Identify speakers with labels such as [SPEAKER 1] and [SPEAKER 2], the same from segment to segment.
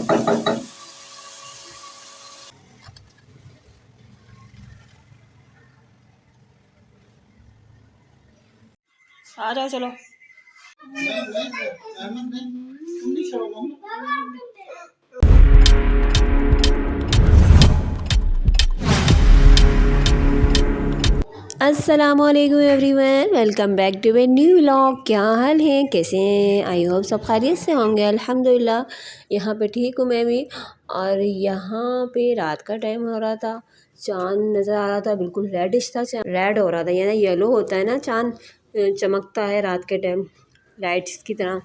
[SPEAKER 1] आ जाओ चलो। अस्सलामुअलैकुम everyone, welcome back to a new vlog. क्या हाल है, कैसे हैं? आई होप सब खैरियत से होंगे। अल्हम्दुलिल्लाह यहाँ पे ठीक हूँ मैं भी। और यहाँ पे रात का टाइम हो रहा था, चांद नज़र आ रहा था, बिल्कुल रेडिश था, रेड हो रहा था, यानी येलो होता है ना चांद, चमकता है रात के टाइम लाइट्स की तरह।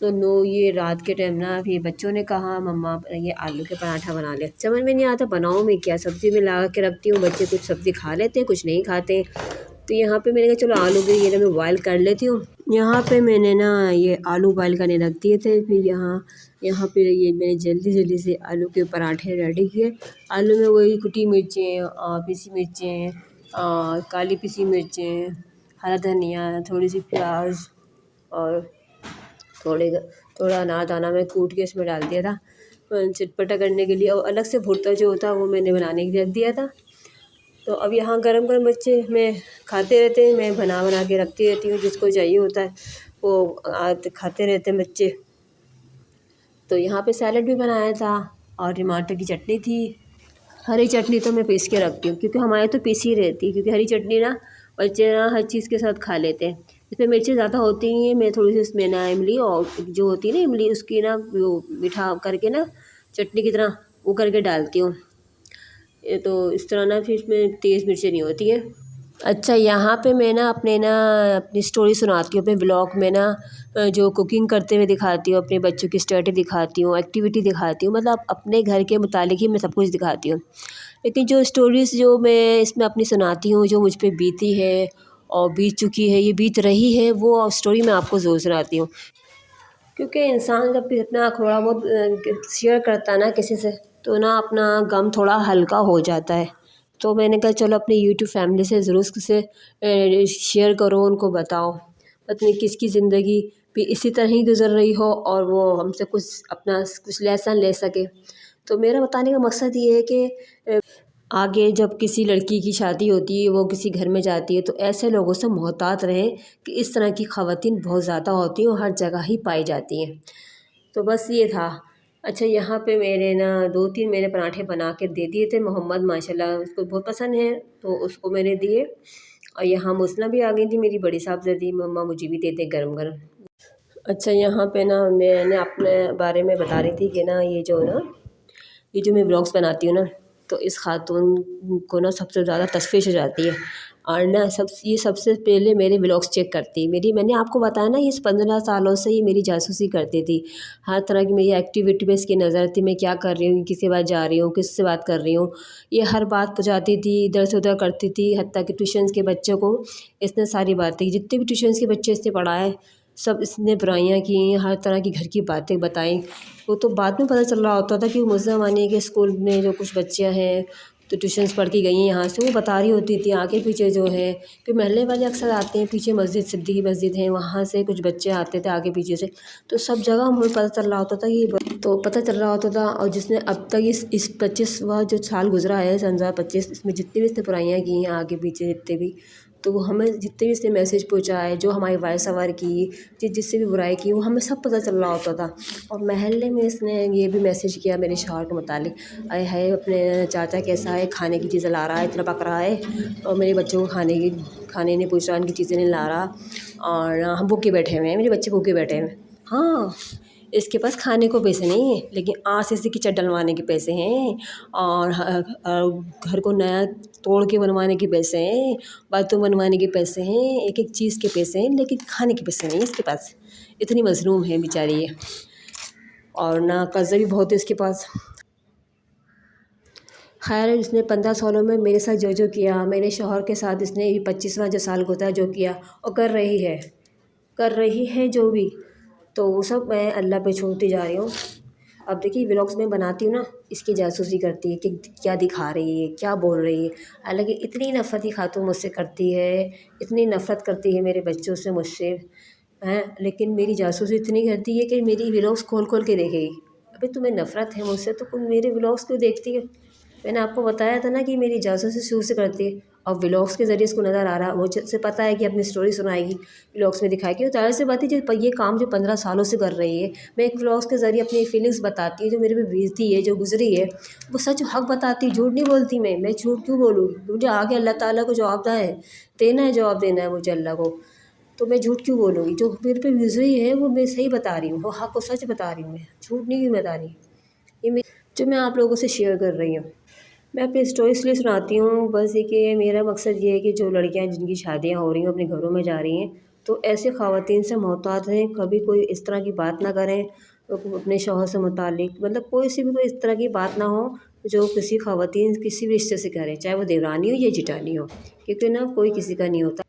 [SPEAKER 1] तो ये रात के टाइम ना अभी बच्चों ने कहा मम्मा ये आलू के पराठा बना ले। समझ में नहीं आता बनाऊँ मैं क्या, सब्ज़ी में लगा के रखती हूँ, बच्चे कुछ सब्ज़ी खा लेते हैं कुछ नहीं खाते। तो यहाँ पे मैंने कहा चलो आलू के ये ना मैं बॉयल कर लेती हूँ। यहाँ पे मैंने ना ये आलू बॉयल करने रख दिए थे। फिर यहाँ पे ये मैंने जल्दी से आलू के पराठे रेडी किए। आलू में वही कुटी मिर्चें, पिसी मिर्चें, काली पिसी मिर्चें, हरा धनिया, थोड़ी सी प्याज और थोड़ा अनारदाना में कूट के इसमें डाल दिया था चटपटा करने के लिए। और अलग से भुर्ता जो होता है वो मैंने बनाने के लिए रख दिया था। तो अब यहाँ गरम बच्चे मैं खाते रहते हैं, मैं बना के रखती रहती हूँ, जिसको चाहिए होता है वो खाते रहते हैं बच्चे। तो यहाँ पे सैलड भी बनाया था और टमाटर की चटनी थी। हरी चटनी तो मैं पीस के रखती हूँ क्योंकि हमारे तो पीसी रहती है, क्योंकि हरी चटनी ना बच्चे ना हर चीज़ के साथ खा लेते हैं। इसमें मिर्ची ज़्यादा होती नहीं है। मैं थोड़ी सी इसमें ना इमली, और जो होती है ना इमली, उसकी ना वो मीठा करके ना चटनी की तरह वो करके डालती हूँ। ये तो इस तरह ना फिर इसमें तेज़ मिर्ची नहीं होती है। अच्छा, यहाँ पे मैं ना अपनी स्टोरी सुनाती हूँ अपने ब्लॉग में ना, जो कुकिंग करते हुए दिखाती हूँ, अपने बच्चों की स्टडी दिखाती हूँ, एक्टिविटी दिखाती हूँ, मतलब अपने घर के मुतालिक ही मैं सब कुछ दिखाती हूँ। लेकिन जो स्टोरीज़ जो मैं इसमें अपनी सुनाती हूँ, जो मुझ पे बीती है और बीत चुकी है, ये बीत रही है, वो स्टोरी मैं आपको ज़रूर सुनाती हूँ। क्योंकि इंसान जब भी अपना थोड़ा बहुत शेयर करता है ना किसी से, तो ना अपना गम थोड़ा हल्का हो जाता है। तो मैंने कहा चलो अपनी यूट्यूब फैमिली से ज़रूर से शेयर करो, उनको बताओ पत्नी किसकी ज़िंदगी भी इसी तरह ही गुजर रही हो और वो हमसे कुछ लेसन ले सके। तो मेरा बताने का मकसद ये है कि आगे जब किसी लड़की की शादी होती है, वो किसी घर में जाती है, तो ऐसे लोगों से मोहतात रहें कि इस तरह की ख़वातीन बहुत ज़्यादा होती हैं और हर जगह ही पाई जाती हैं। तो बस ये था। अच्छा, यहाँ पे मेरे ना 2-3 मैंने पराठे बना के दे दिए थे। मोहम्मद माशाल्लाह उसको बहुत पसंद है, तो उसको मैंने दिए। और यहाँ मुस्ना भी आ गई थी मेरी बड़ी साहबज़ादी, मम्मा मुझे भी दे दे गरम गरम। अच्छा, यहाँ पे ना मैंने अपने बारे में बता रही थी कि ना ये जो मैं व्लॉग्स बनाती हूँ ना, तो इस खातून को ना सबसे ज़्यादा तशवीश हो जाती है। और ना ये सबसे पहले मेरे व्लॉग्स चेक करती है। मैंने आपको बताया ना, ये 15 सालों से ये मेरी जासूसी करती थी। हर तरह की मेरी एक्टिविटी में इसकी नज़र थी, मैं क्या कर रही हूँ, किसके पास जा रही हूँ, किससे बात कर रही हूँ। ये हर बात पहुँचाती थी, इधर से उधर करती थी। हत्ता कि ट्यूशन्स के बच्चों को इसने सारी बातें, जितने भी ट्यूशन्स के बच्चे इसने पढ़ाए, सब इसने बुराइयाँ की, हर तरह की घर की बातें बताई। वो तो बाद में पता चल रहा होता था कि मुस्लिम मानिए के स्कूल में जो कुछ बच्चियाँ हैं तो ट्यूशन्स पढ़ के गई हैं यहाँ से, वो बता रही होती थी आगे पीछे जो है। फिर मोहल्ले वाले अक्सर आते हैं, पीछे मस्जिद सिद्दीकी मस्जिद है, वहाँ से कुछ बच्चे आते थे आगे पीछे से। तो सब जगह मुझे पता चल रहा होता था तो पता चल रहा होता था। और जिसने अब तक इस 25वां जो साल गुजरा है, 2025, इसमें जितनी भी इसने बुराइयाँ की हैं आगे पीछे जितने भी, तो वो हमें जितने भी इसने मैसेज पहुँचाए, जो हमारी वॉइस ओवर की, जिससे भी बुराई की, वो हमें सब पता चल रहा होता था। और महल्ले में इसने ये भी मैसेज किया मेरे शौहर के मुतालिक, आए है अपने चाचा कैसा है, खाने की चीज़ें ला रहा है, इतना पक रहा है, और मेरे बच्चों को खाने नहीं पूछ रहा, इनकी चीज़ें नहीं ला रहा, और हम भूखे बैठे हुए हैं, मेरे बच्चे भूखे बैठे हैं। हाँ, इसके पास खाने को पैसे नहीं है, लेकिन आरसीसी की छत डलवाने के पैसे हैं, और घर को नया तोड़ के बनवाने के पैसे हैं, बाथरूम बनवाने के पैसे हैं, एक एक चीज़ के पैसे हैं, लेकिन खाने के पैसे नहीं है इसके पास। इतनी मजलूम है बेचारी ये। और ना कर्ज़ा भी बहुत है इसके पास। खैर, इसने 15 सालों में मेरे साथ जो किया, मेरे शौहर के साथ इसने ये 25वां जो साल होता है जो किया, और कर रही है जो भी, तो वो सब मैं अल्लाह पे छोड़ती जा रही हूँ। अब देखिए व्लॉग्स में बनाती हूँ ना, इसकी जासूसी करती है कि क्या दिखा रही है, क्या बोल रही है। हालांकि इतनी नफ़रत ही खातून मुझसे करती है, इतनी नफ़रत करती है मेरे बच्चों से, मुझसे हैं, लेकिन मेरी जासूसी इतनी करती है कि मेरी व्लॉग्स खोल खोल के देखेगी। अबे तुम्हें नफ़रत है मुझसे तो तुम मेरे व्लॉग्स क्यों देखती है? मैंने आपको बताया था ना कि मेरी जासूसी शुरू से करती है, और व्लॉग्स के ज़रिए इसको नज़र आ रहा है, मुझे पता है कि अपनी स्टोरी सुनाएगी, व्लॉग्स में दिखाएगी। तो ज़ाहिर सी बात है, जो ये काम जो 15 सालों से कर रही है, मैं एक व्लॉग्स के ज़रिए अपनी फीलिंग्स बताती है, जो मेरे पे बीतती है, जो गुजरी है, वो सच हक बताती, झूठ नहीं बोलती। मैं झूठ क्यों बोलूँ? मुझे आगे अल्लाह ताला को जवाब देना है, जवाब देना है मुझे अल्लाह को, तो मैं झूठ क्यों बोलूँगी? जो मेरे पे गुजरी है वो मैं सही बता रही हूँ, वो हक को सच बता रही हूँ, मैं झूठ नहीं बता रही। ये मैं जो मैं आप लोगों से शेयर कर रही हूँ, मैं अपनी स्टोरी इसलिए सुनाती हूँ बस ये कि मेरा मकसद ये है कि जो लड़कियाँ जिनकी शादियाँ हो रही हैं अपने घरों में जा रही हैं, तो ऐसे ख़वातीन से मोहतात रहें, कभी कोई इस तरह की बात ना करें अपने शौहर से मुतालिक, मतलब कोई सी भी कोई इस तरह की बात ना हो जो किसी ख़वातीन किसी भी रिश्ते से करे, चाहे वो देवरानी हो या जेठानी हो, क्योंकि ना कोई किसी का नहीं होता,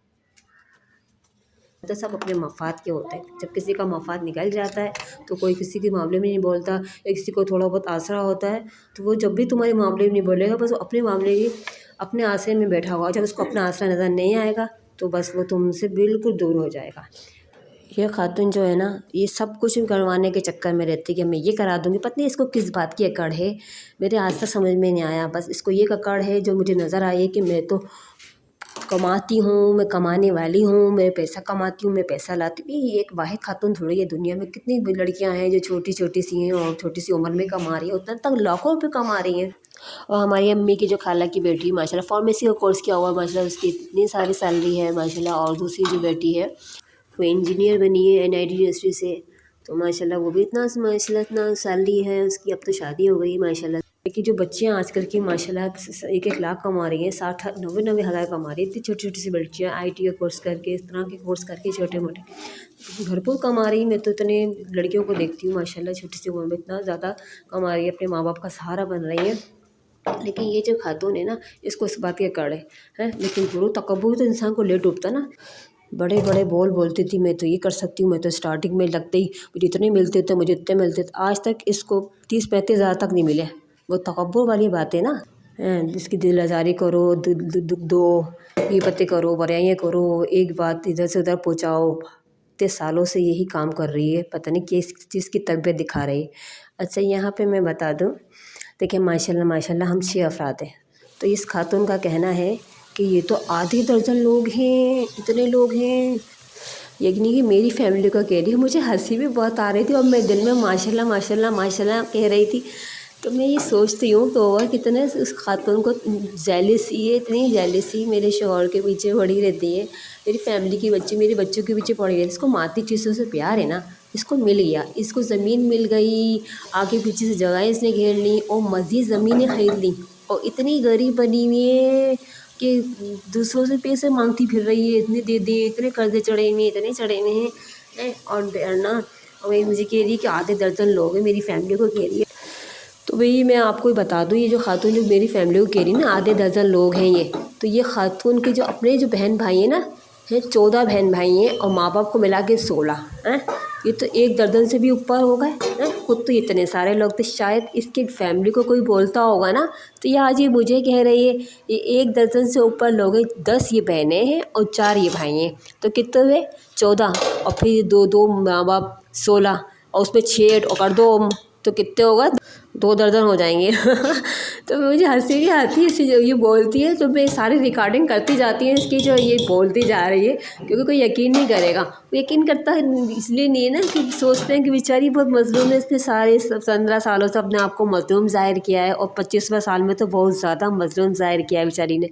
[SPEAKER 1] तो सब अपने मफाद के होते हैं। जब किसी का मफाद निकल जाता है तो कोई किसी के मामले में नहीं बोलता, या किसी को थोड़ा बहुत आसरा होता है तो वो जब भी तुम्हारे मामले में नहीं बोलेगा, बस वो अपने मामले की अपने आसरे में बैठा हुआ, जब उसको अपना आसरा नज़र नहीं आएगा तो बस वो तुमसे बिल्कुल दूर हो जाएगा। ये खातून जो है ना, ये सब कुछ करवाने के चक्कर में रहती है कि मैं ये करा दूँगी, पता नहीं इसको किस बात की अकड़ है, मेरे आज तक समझ में नहीं आया। बस इसको ये अकड़ है जो मुझे नज़र आई है कि मैं तो कमाती हूँ, मैं कमाने वाली हूँ, मैं पैसा कमाती हूँ, मैं पैसा लाती हूँ। ये एक वाहिद खातून थोड़ी है, दुनिया में कितनी लड़कियाँ हैं जो छोटी छोटी सी हैं और छोटी सी उम्र में कमा रही हैं, उतना तक लाखों रुपये कमा रही हैं। और हमारी अम्मी की जो खाला की बेटी माशाल्लाह फार्मेसी का कोर्स किया हुआ है, माशाल्लाह उसकी इतनी सारी सैलरी है माशाल्लाह। और दूसरी जो बेटी है वो इंजीनियर बनी है NIT यूनिवर्सिटी से, तो माशाल्लाह वो भी इतना सैलरी है उसकी। अब तो शादी हो गई माशाल्लाह। लेकिन जो बच्चियाँ आजकल की माशाल्लाह 1-1 लाख कमा रही हैं, 60-90 हज़ार कमा रही है, इतनी छोटी छोटी सी बच्चियाँ IT का कोर्स करके, इस तरह के कोर्स करके छोटे मोटे भरपूर कमा रही। मैं तो इतने लड़कियों को देखती हूँ माशाल्लाह छोटी सी उम्र में इतना ज़्यादा कमा रही है, अपने माँ बाप का सहारा बन रही है। लेकिन ये जो खातून है ना, इसको इस बात की अकड़ है, लेकिन गुरु तकब्बुर तो इंसान को ले डूबता ना। बड़े बड़े बोलती थी मैं तो ये कर सकती हूँ, मैं तो स्टार्टिंग में लगते ही मुझे इतने मिलते थे, मुझे इतने मिलते थे, आज तक इसको 30-35 हज़ार तक नहीं मिले। वो तकब्बुर वाली बात है ना, जिसकी दिल आज़ारी करो, दुख दो, ये पत्ते करो, बुराइयाँ करो, एक बात इधर से उधर पहुँचाओ। इतने सालों से यही काम कर रही है, पता नहीं किस चीज़ की तरबियत दिखा रही है। अच्छा यहाँ पे मैं बता दूँ, देखिए माशाल्लाह माशाल्लाह हम 6 अफराद हैं, तो इस खातून का कहना है कि ये तो आधे दर्जन लोग हैं, इतने लोग हैं। यकीन कि मेरी फैमिली को कह रही है, मुझे हंसी भी बहुत आ रही थी और मैं दिल में माशाल्लाह माशाल्लाह माशाल्लाह कह रही थी। तो मैं ये सोचती हूँ तो और कितने उस खातून को जेलसी है, इतनी जेलसी मेरे शौहर के पीछे पड़ी रहती है, मेरी फैमिली की बच्ची मेरे बच्चों के पीछे पड़ी रहती है। इसको माती चीज़ों से प्यार है ना, इसको मिल गया, इसको ज़मीन मिल गई, आगे पीछे से जगहें इसने घेर ली और मज़ीद ज़मीनें ख़रीद ली, और इतनी गरीब बनी हुई है कि दूसरों से पैसे मांगती फिर रही है, इतने दे दे, इतने कर्जे चढ़े हुए, इतने चढ़े हुए हैं। और ना, और वही मुझे कह रही है कि आधे दर्जन लोग हैं, मेरी फैमिली को कह रही है। तो वही मैं आपको बता दूँ, ये जो खातून जो मेरी फैमिली को कह रही है ना आधे दर्जन लोग हैं ये, तो ये खातून के जो अपने जो बहन भाई हैं ना, 14 बहन भाई हैं और माँ बाप को मिला के 16 हैं। ये तो 1 दर्जन से भी ऊपर हो गए हैं, खुद तो इतने सारे लोग थे। शायद इसकी फैमिली को कोई बोलता होगा ना, तो ये आज ये मुझे कह रही है ये 1 दर्जन से ऊपर लोग हैं। 10 ये बहनें हैं और 4 ये भाई हैं, तो कितने हुए 14, और फिर 2 माँ बाप 16, और उसमें 6 और कर दो तो कितने होगा, 2 दर्जन हो जाएंगे। तो मुझे हंसी भी आती है इसे जो ये बोलती है, तो मैं सारी रिकॉर्डिंग करती जाती है इसकी जो ये बोलती जा रही है, क्योंकि कोई यकीन नहीं करेगा। वो यकीन करता है इसलिए नहीं है ना कि सोचते हैं कि बेचारी बहुत मज़लूम है, इसने सारे 15 सालों से अपने आप को मज़लूम ज़ाहिर किया है, और 25वें साल में तो बहुत ज़्यादा मज़लूम ज़ाहिर किया है बेचारी ने।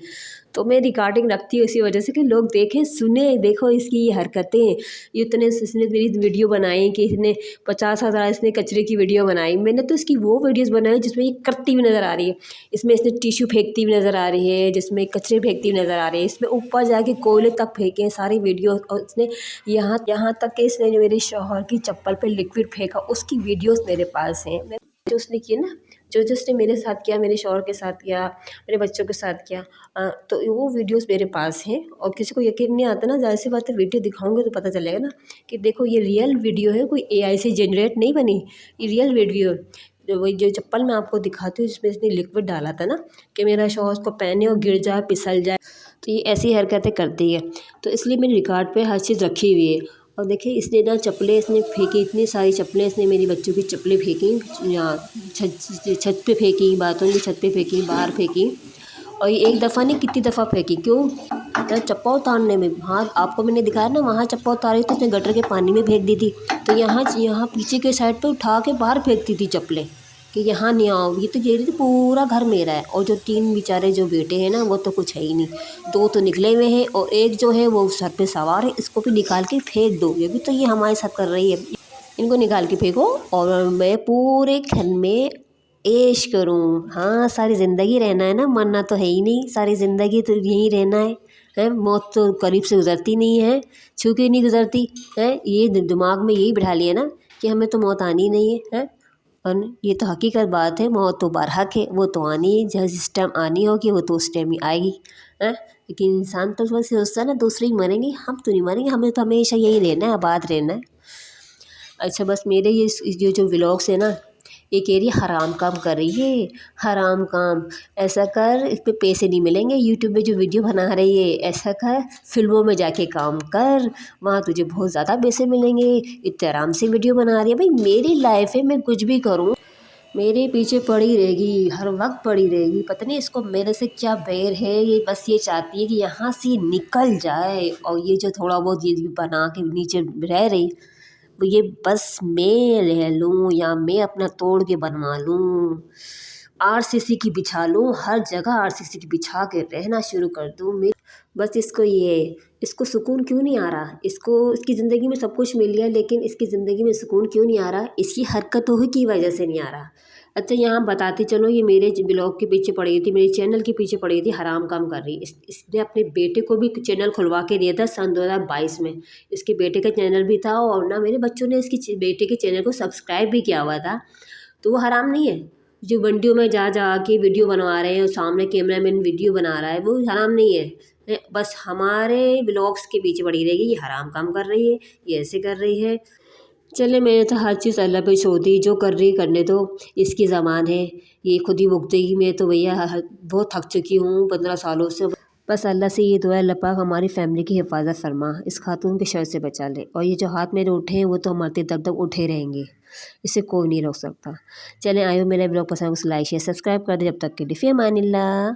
[SPEAKER 1] तो मैं रिकॉर्डिंग रखती हूँ इसी वजह से कि लोग देखें सुने, देखो इसकी ये हरकतें, ये इतने इसने मेरी वीडियो बनाई कि इसने 50,000 इसने कचरे की वीडियो बनाई। मैंने तो इसकी वो वीडियोस बनाई जिसमें ये करती हुई नज़र आ रही है, इसमें इसने टिश्यू फेंकती हुई नज़र आ रही है, जिसमें कचरे फेंकती हुई नज़र आ रही है, इसमें ऊपर जाके कोयले तक फेंके सारी वीडियो, और इसने यहाँ तक कि इसने जो मेरे शौहर की चप्पल पे लिक्विड फेंका उसकी वीडियोस मेरे पास हैं। जो उसने किया ना, जो उसने मेरे साथ किया, मेरे शौहर के साथ किया, मेरे बच्चों के साथ किया, तो वो वीडियोस मेरे पास हैं। और किसी को यकीन नहीं आता ना, ज़ाहिर सी बात है वीडियो दिखाऊंगे तो पता चलेगा ना कि देखो ये रियल वीडियो है, कोई AI से जनरेट नहीं बनी, ये रियल वीडियो। जो वही जो चप्पल मैं आपको दिखाती हूँ जिसमें इसने लिक्विड डाला था ना कि मेरा शौहर उसको पहने और गिर जाए, फिसल जाए, तो ये ऐसी हरकतें करती है। तो इसलिए मेरे रिकॉर्ड पे हर चीज़ रखी हुई है। और देखिए इसने ना चप्पलें इसने फेंकी, इतनी सारी चप्पलें इसने मेरी बच्चों की चप्पलें फेंकी, यहाँ छत पे फेंकी, बाथरूम की छत पे फेंकी, बाहर फेंकी। और ये एक दफ़ा नहीं कितनी दफ़ा फेंकी। क्यों? चप्पा उतारने में। हाँ, आपको मैंने दिखाया ना, वहाँ चप्पा उतारी तो उसने गटर के पानी में फेंक दी थी। तो यहाँ पीछे के साइड पे उठा के बाहर फेंकती थी चप्पलें कि यहाँ नहीं आओ। ये तो कह रही थी पूरा घर मेरा है। और जो 3 बेचारे जो बेटे हैं ना, वो तो कुछ है ही नहीं। 2 तो निकले हुए हैं और एक जो है वो सर पे सवार है, इसको भी निकाल के फेंक दो। ये भी तो ये हमारे साथ कर रही है, इनको निकाल के फेंको और मैं पूरे घर में ऐश करूँ। हाँ, सारी ज़िंदगी रहना है ना, मरना तो है ही नहीं, सारी ज़िंदगी तो यहीं रहना है। मौत तो करीब से गुजरती नहीं है, छू के नहीं गुजरती है। ये दिमाग में यही बिठा लिया ना कि हमें तो मौत आनी नहीं है। और ये तो हकीकत बात है, मौत तो बरहक है, वो तो आनी है, जिस टाइम आनी होगी वो तो उस टाइम ही आएगी है। लेकिन इंसान तो बस सोचता है ना दूसरे ही मरेंगे, हम तो नहीं मरेंगे, हमें तो हमेशा यही रहना है, आबाद रहना है। अच्छा, बस मेरे ये जो व्लॉग्स है ना, ये कह रही हराम काम कर रही है, हराम काम। ऐसा कर, इस पे पैसे नहीं मिलेंगे। यूट्यूब में जो वीडियो बना रही है, ऐसा कर फिल्मों में जाके काम कर, वहाँ तुझे बहुत ज़्यादा पैसे मिलेंगे। इतने आराम से वीडियो बना रही है। भाई मेरी लाइफ है, मैं कुछ भी करूँ मेरे पीछे पड़ी रहेगी, हर वक्त पड़ी रहेगी। पता नहीं इसको मेरे से क्या बैर है, ये बस ये चाहती है कि यहाँ से निकल जाए। और ये जो थोड़ा बहुत ये बना के नीचे रह रही, वो ये बस मैं रह लूँ या मैं अपना तोड़ के बनवा लूँ, आरसीसी की बिछा लूँ, हर जगह आरसीसी की बिछा के रहना शुरू कर दूँ मैं। बस इसको सुकून क्यों नहीं आ रहा? इसकी ज़िंदगी में सब कुछ मिल गया, लेकिन इसकी ज़िंदगी में सुकून क्यों नहीं आ रहा? इसकी हरकतों ही की वजह से नहीं आ रहा। अच्छा, यहाँ बताती चलो, ये मेरे ब्लॉग के पीछे पड़ी थी, मेरे चैनल के पीछे पड़ी थी, हराम काम कर रही। इसने अपने बेटे को भी चैनल खुलवा के दिया था सन 2022 में। इसके बेटे का चैनल भी था और ना मेरे बच्चों ने इसकी बेटे के चैनल को सब्सक्राइब भी किया हुआ था। तो वो हराम नहीं है? जो मंडियों में जा के वीडियो बनवा रहे हैं और सामने कैमरा मैन वीडियो बना रहा है, वो हराम नहीं है। बस हमारे ब्लॉग्स के पीछे पड़ी रहेगी, ये हराम काम कर रही है, ये ऐसे कर रही है। चले, मैंने तो हर चीज़ अल्लाह पे छोड़ दी, जो कर रही करने दो, इसकी ज़बान है, ये खुद ही भुगतेगी। मैं तो भैया बहुत थक चुकी हूँ 15 सालों से। बस अल्लाह से ये दुआ है, अल्लाह पाक हमारी फैमिली की हिफाजत फरमा, इस खातून के शर से बचा ले। और ये जो हाथ मेरे उठे हैं वो तो मरते तब तक उठे रहेंगे, इसे कोई नहीं रोक सकता। चलें, आयो मेरा ब्लॉग पसंद, लाइक शेयर सब्सक्राइब कर दे। जब तक के लिए फ़ी अमानिल्लाह।